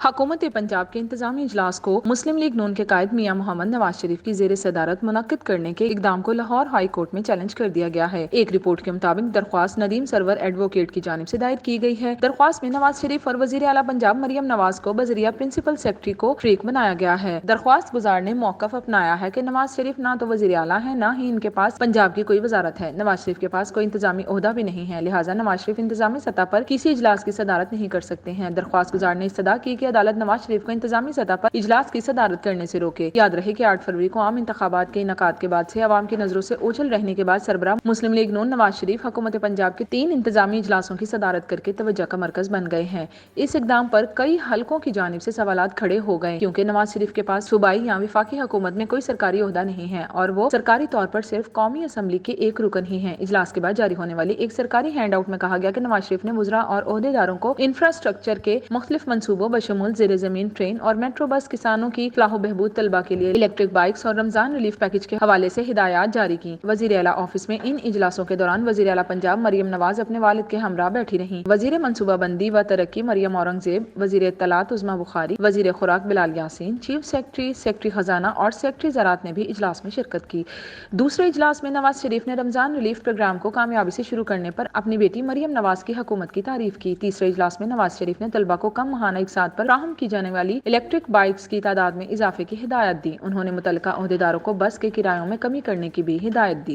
حکومت پنجاب کے انتظامی اجلاس کو مسلم لیگ نون کے قائد میاں محمد نواز شریف کی زیر صدارت منعقد کرنے کے اقدام کو لاہور ہائی کورٹ میں چیلنج کر دیا گیا ہے۔ ایک رپورٹ کے مطابق درخواست ندیم سرور ایڈووکیٹ کی جانب سے دائر کی گئی ہے۔ درخواست میں نواز شریف اور وزیر اعلیٰ پنجاب مریم نواز کو بذریعہ پرنسپل سیکرٹری کو شریک بنایا گیا ہے۔ درخواست گزار نے موقف اپنایا ہے کہ نواز شریف نہ تو وزیر اعلیٰ ہیں، نہ ہی ان کے پاس پنجاب کی کوئی وزارت ہے۔ نواز شریف کے پاس کوئی انتظامی عہدہ بھی نہیں ہے، لہٰذا نواز شریف انتظامی سطح پر کسی اجلاس کی صدارت نہیں کر سکتے ہیں۔ درخواست گزار نے استدعا کی کہ عدالت نواز شریف کو انتظامی سطح پر اجلاس کی صدارت کرنے سے روکے۔ یاد رہے کہ 8 فروری کو عام انتخابات کے انعقاد کے بعد سے عوام کی نظروں سے اوجھل رہنے کے بعد سربراہ مسلم لیگ نون نواز شریف حکومت پنجاب کے 3 انتظامی اجلاسوں کی صدارت کر کے توجہ کا مرکز بن گئے ہیں۔ اس اقدام پر کئی حلقوں کی جانب سے سوالات کھڑے ہو گئے، کیونکہ نواز شریف کے پاس صوبائی یا وفاقی حکومت میں کوئی سرکاری عہدہ نہیں ہے اور وہ سرکاری طور پر صرف قومی اسمبلی کے ایک رکن ہی ہیں۔ اجلاس کے بعد جاری ہونے والی ایک سرکاری ہینڈ آؤٹ میں کہا گیا کہ نواز شریف نے وزراء اور عہدیداروں کو انفراسٹرکچر کے مختلف منصوبوں بشمول زیر زمین ٹرین اور میٹرو بس، کسانوں کی فلاح و بہبود، طلباء کے لیے الیکٹرک بائکس اور رمضان ریلیف پیکج کے حوالے سے ہدایات جاری کی۔ وزیر اعلیٰ آفس میں ان اجلاسوں کے دوران وزیر اعلیٰ پنجاب مریم نواز اپنے والد کے ہمراہ بیٹھی رہیں۔ وزیر منصوبہ بندی و ترقی مریم اورنگزیب، وزیر اطلاعات عظمیٰ بخاری، وزیر خوراک بلال یاسین، چیف سیکرٹری، سیکرٹری خزانہ اور سیکرٹری زراعت نے بھی اجلاس میں شرکت کی۔ دوسرے اجلاس میں نواز شریف نے رمضان ریلیف پروگرام کو کامیابی سے شروع کرنے پر اپنی بیٹی مریم نواز کی حکومت کی تعریف کی۔ تیسرے اجلاس میں نواز شریف نے طلباء کو کم ماہانہ اقساط پر فراہم کی جانے والی الیکٹرک بائکس کی تعداد میں اضافے کی ہدایت دی۔ انہوں نے متعلقہ عہدیداروں کو بس کے کرایوں میں کمی کرنے کی بھی ہدایت دی۔